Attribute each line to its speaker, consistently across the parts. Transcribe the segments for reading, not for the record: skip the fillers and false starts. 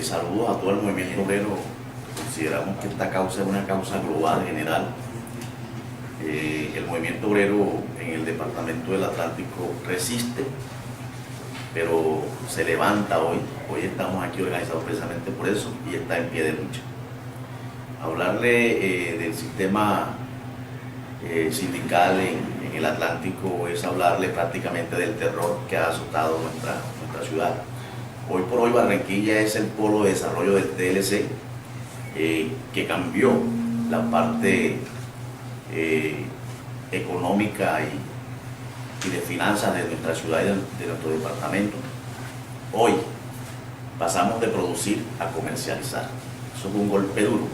Speaker 1: Saludos a todo el movimiento obrero. Consideramos que esta causa es una causa global, general. El movimiento obrero en el departamento del Atlántico resiste, pero se levanta hoy. Hoy estamos aquí organizados precisamente por eso y está en pie de lucha. Hablarle del sistema sindical en el Atlántico es hablarle prácticamente del terror que ha azotado nuestra ciudad. Hoy por hoy Barranquilla es el polo de desarrollo del TLC, que cambió la parte económica y de finanzas de nuestra ciudad y de nuestro departamento. Hoy pasamos de producir a comercializar. Eso fue un golpe duro.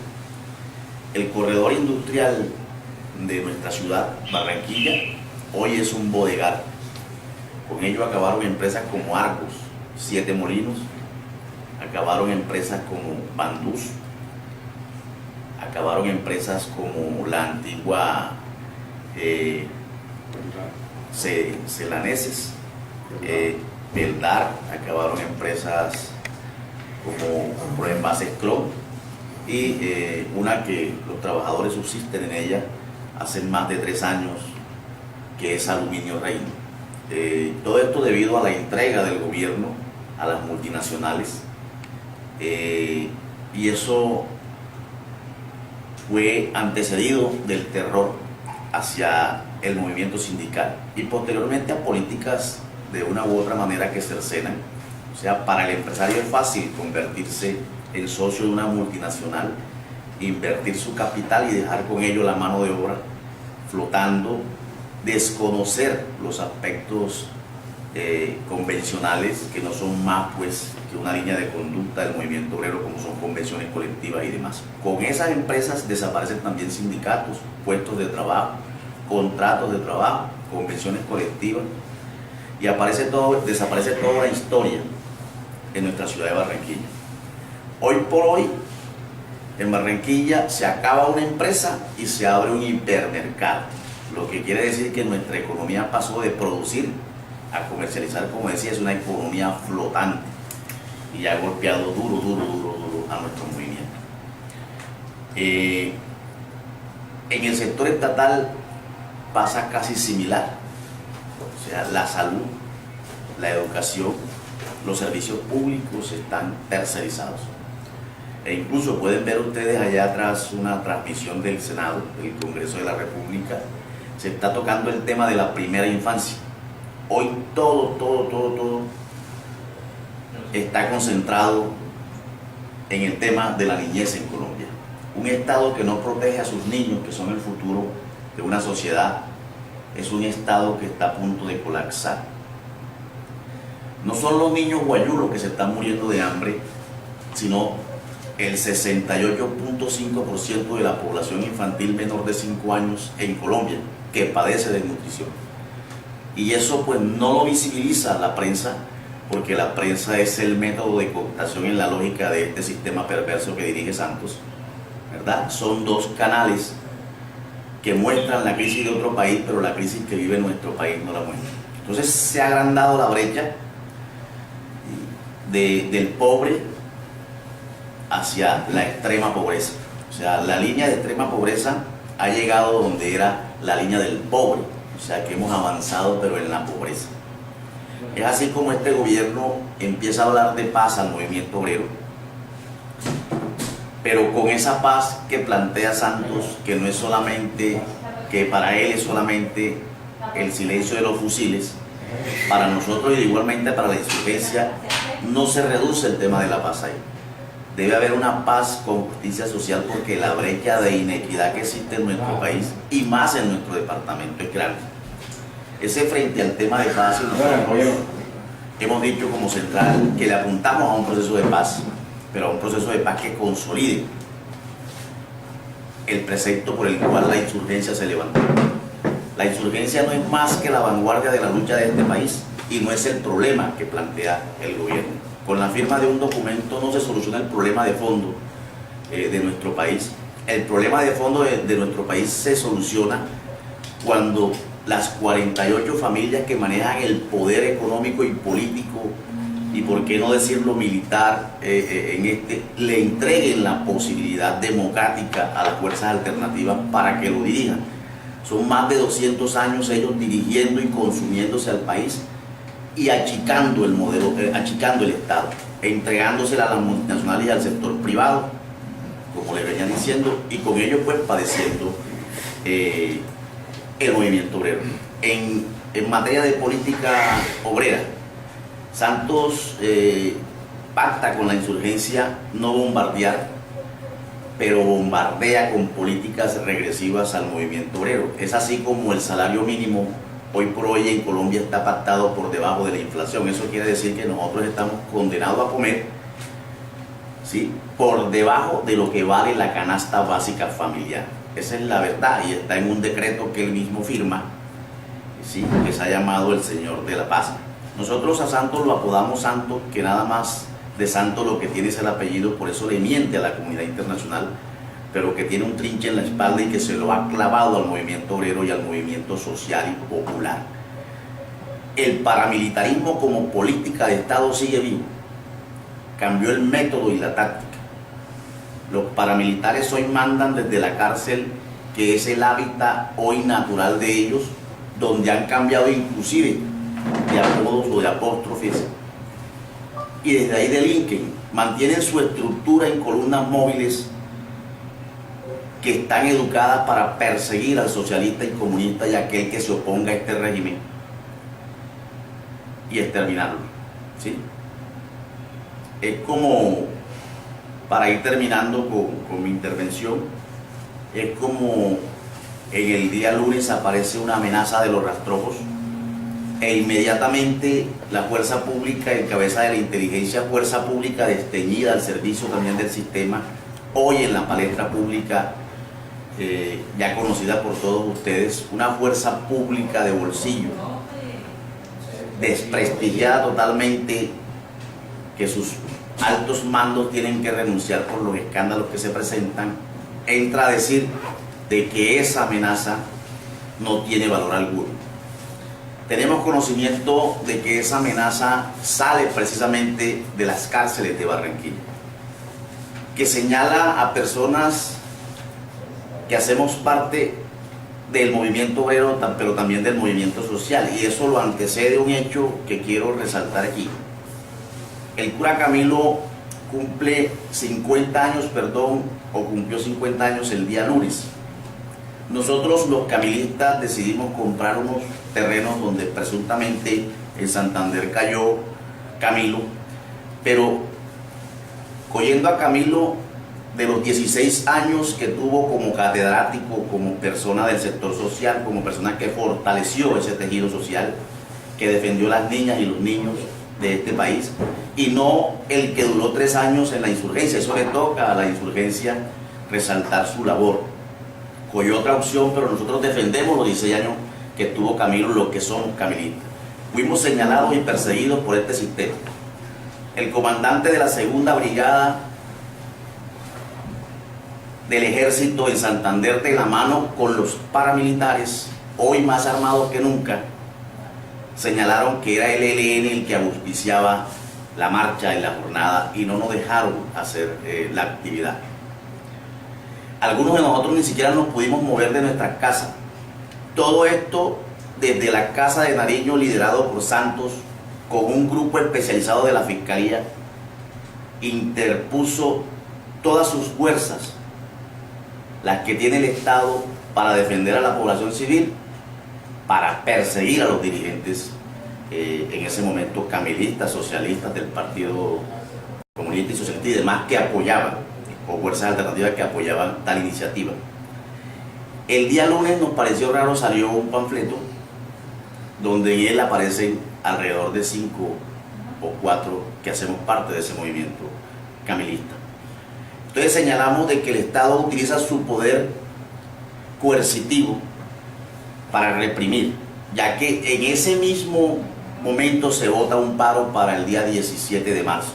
Speaker 1: El corredor industrial de nuestra ciudad, Barranquilla, hoy es un bodegar. Con ello acabaron empresas como Argos, 7 Molinos, acabaron empresas como Bandús, acabaron empresas como la antigua Celaneses, Beldar, acabaron empresas como Proenvases Clon y una que los trabajadores subsisten en ella hace más de 3 años, que es Aluminio Reino. Todo esto debido a la entrega del gobierno a las multinacionales, y eso fue antecedido del terror hacia el movimiento sindical y posteriormente a políticas de una u otra manera que cercenan. O sea, para el empresario es fácil convertirse en socio de una multinacional, invertir su capital y dejar con ello la mano de obra flotando, desconocer los aspectos convencionales, que no son más pues que una línea de conducta del movimiento obrero, como son convenciones colectivas y demás. Con esas empresas desaparecen también sindicatos, puestos de trabajo, contratos de trabajo, convenciones colectivas, y desaparece toda la historia en nuestra ciudad de Barranquilla. Hoy por hoy en Barranquilla se acaba una empresa y se abre un hipermercado, lo que quiere decir que nuestra economía pasó de producir a comercializar. Como decía, es una economía flotante y ha golpeado duro a nuestro movimiento. En el sector estatal pasa casi similar. O sea, la salud, la educación, los servicios públicos están tercerizados. E incluso pueden ver ustedes allá atrás una transmisión del Senado, del Congreso de la República. Se está tocando el tema de la primera infancia. Hoy todo está concentrado en el tema de la niñez en Colombia. Un Estado que no protege a sus niños, que son el futuro de una sociedad, es un Estado que está a punto de colapsar. No son los niños guayulos que se están muriendo de hambre, sino el 68.5% de la población infantil menor de 5 años en Colombia que padece de desnutrición. Y eso pues no lo visibiliza la prensa, porque la prensa es el método de cooptación en la lógica de este sistema perverso que dirige Santos, ¿verdad? Son 2 canales que muestran la crisis de otro país, pero la crisis que vive nuestro país no la muestra. Entonces se ha agrandado la brecha del pobre hacia la extrema pobreza. O sea, la línea de extrema pobreza ha llegado donde era la línea del pobre. O sea, que hemos avanzado pero en la pobreza. Es así como este gobierno empieza a hablar de paz al movimiento obrero, pero con esa paz que plantea Santos, que no es solamente, que para él es solamente el silencio de los fusiles, para nosotros y igualmente para la insurgencia no se reduce el tema de la paz ahí. Debe haber una paz con justicia social, porque la brecha de inequidad que existe en nuestro país y más en nuestro departamento es grande. Ese frente al tema de paz, nosotros hemos dicho como central que le apuntamos a un proceso de paz, pero a un proceso de paz que consolide el precepto por el cual la insurgencia se levantó. La insurgencia no es más que la vanguardia de la lucha de este país y no es el problema que plantea el gobierno. Con la firma de un documento no se soluciona el problema de fondo de nuestro país. El problema de fondo de nuestro país se soluciona cuando las 48 familias que manejan el poder económico y político y por qué no decirlo militar, le entreguen la posibilidad democrática a las fuerzas alternativas para que lo dirijan. Son más de 200 años ellos dirigiendo y consumiéndose al país y achicando el modelo, achicando el Estado, entregándosela a las multinacionales y al sector privado, como le venían diciendo, y con ello pues padeciendo el movimiento obrero. En materia de política obrera, Santos pacta con la insurgencia no bombardear, pero bombardea con políticas regresivas al movimiento obrero. Es así como el salario mínimo hoy por hoy en Colombia está pactado por debajo de la inflación. Eso quiere decir que nosotros estamos condenados a comer, ¿sí?, por debajo de lo que vale la canasta básica familiar. Esa es la verdad y está en un decreto que él mismo firma, ¿sí?, que se ha llamado el Señor de la Paz. Nosotros a Santos lo apodamos Santos, que nada más de santo lo que tiene es el apellido, por eso le miente a la comunidad internacional, pero que tiene un trinche en la espalda y que se lo ha clavado al movimiento obrero y al movimiento social y popular. El paramilitarismo como política de Estado sigue vivo. Cambió el método y la táctica. Los paramilitares hoy mandan desde la cárcel, que es el hábitat hoy natural de ellos, donde han cambiado inclusive de apodos o de apóstrofes, y desde ahí delinquen, mantienen su estructura en columnas móviles que están educadas para perseguir al socialista y comunista y aquel que se oponga a este régimen y exterminarlo, ¿sí? Es como, para ir terminando con mi intervención, es como en el día lunes aparece una amenaza de los rastrojos e inmediatamente la fuerza pública, en cabeza de la inteligencia, fuerza pública desteñida al servicio también del sistema, hoy en la palestra pública, ya conocida por todos ustedes, una fuerza pública de bolsillo, desprestigiada totalmente, que sus altos mandos tienen que renunciar por los escándalos que se presentan, entra a decir de que esa amenaza no tiene valor alguno. Tenemos conocimiento de que esa amenaza sale precisamente de las cárceles de Barranquilla, que señala a personas que hacemos parte del movimiento obrero, pero también del movimiento social, y eso lo antecede un hecho que quiero resaltar aquí. El cura Camilo cumple 50 años, o cumplió 50 años el día lunes. Nosotros los camilistas decidimos comprar unos terrenos donde presuntamente en Santander cayó Camilo, pero cogiendo a Camilo de los 16 años que tuvo como catedrático, como persona del sector social, como persona que fortaleció ese tejido social, que defendió a las niñas y los niños de este país, y no el que duró 3 años en la insurgencia. Eso le toca a la insurgencia resaltar su labor. Cogió otra opción, pero nosotros defendemos los 16 años que tuvo Camilo, los que somos camilistas. Fuimos señalados y perseguidos por este sistema. El comandante de la segunda brigada del ejército en Santander, de la mano con los paramilitares, hoy más armados que nunca, señalaron que era el ELN el que auspiciaba la marcha y la jornada y no nos dejaron hacer la actividad. Algunos de nosotros ni siquiera nos pudimos mover de nuestras casas. Todo esto desde la Casa de Nariño, liderado por Santos, con un grupo especializado de la Fiscalía, interpuso todas sus fuerzas, las que tiene el Estado, para defender a la población civil, para perseguir a los dirigentes, en ese momento camilistas, socialistas del Partido Comunista y Socialista y demás que apoyaban, o fuerzas alternativas que apoyaban tal iniciativa. El día lunes nos pareció raro, salió un panfleto donde en él aparecen alrededor de 5 o 4 que hacemos parte de ese movimiento camilista. Entonces señalamos de que el Estado utiliza su poder coercitivo para reprimir, ya que en ese mismo momento se vota un paro para el día 17 de marzo.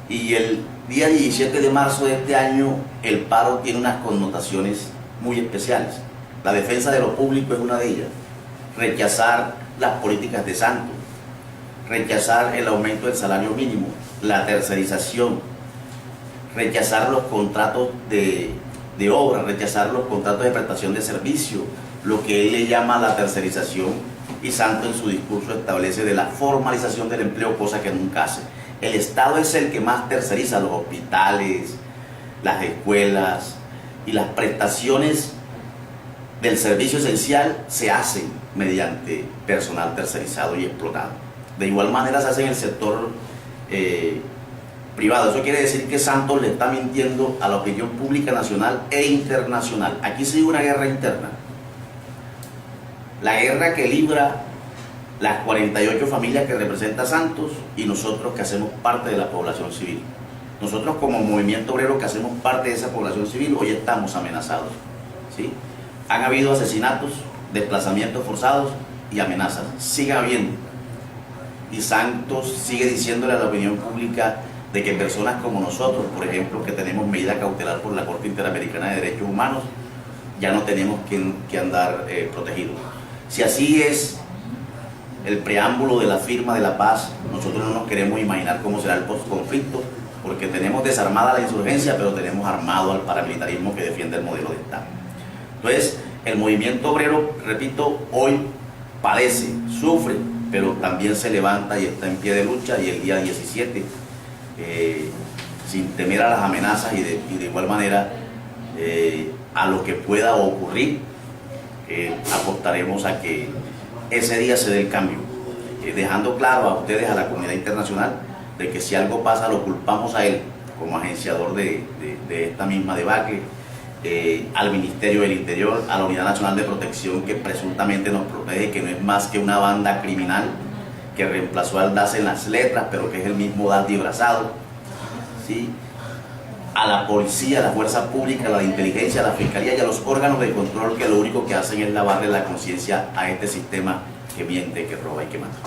Speaker 1: Y el día 17 de marzo de este año el paro tiene unas connotaciones muy especiales. La defensa de lo público es una de ellas. Rechazar las políticas de Santos, rechazar el aumento del salario mínimo, la tercerización, rechazar los contratos de obra, rechazar los contratos de prestación de servicio, lo que él le llama la tercerización, y Santos en su discurso establece de la formalización del empleo, cosa que nunca hace. El Estado es el que más terceriza los hospitales, las escuelas, y las prestaciones del servicio esencial se hacen mediante personal tercerizado y explotado. De igual manera se hace en el sector privado. Eso quiere decir que Santos le está mintiendo a la opinión pública nacional e internacional. Aquí sigue una guerra interna. La guerra que libra las 48 familias que representa Santos y nosotros que hacemos parte de la población civil. Nosotros como movimiento obrero que hacemos parte de esa población civil hoy estamos amenazados, ¿sí? Han habido asesinatos, desplazamientos forzados y amenazas. Sigue habiendo. Y Santos sigue diciéndole a la opinión pública de que personas como nosotros, por ejemplo, que tenemos medida cautelar por la Corte Interamericana de Derechos Humanos, ya no tenemos que andar protegidos. Si así es el preámbulo de la firma de la paz, nosotros no nos queremos imaginar cómo será el postconflicto, porque tenemos desarmada la insurgencia, pero tenemos armado al paramilitarismo que defiende el modelo de Estado. Entonces, el movimiento obrero, repito, hoy padece, sufre, pero también se levanta y está en pie de lucha, y el día 17, sin temer a las amenazas y de igual manera a lo que pueda ocurrir, apostaremos a que ese día se dé el cambio, dejando claro a ustedes, a la comunidad internacional, de que si algo pasa lo culpamos a él como agenciador de esta misma debacle, al Ministerio del Interior, a la Unidad Nacional de Protección que presuntamente nos protege, que no es más que una banda criminal que reemplazó al DAS en las letras, pero que es el mismo DAS disfrazado, ¿sí? A la policía, a la fuerza pública, a la de inteligencia, a la fiscalía y a los órganos de control, que lo único que hacen es lavarle la conciencia a este sistema que miente, que roba y que mata.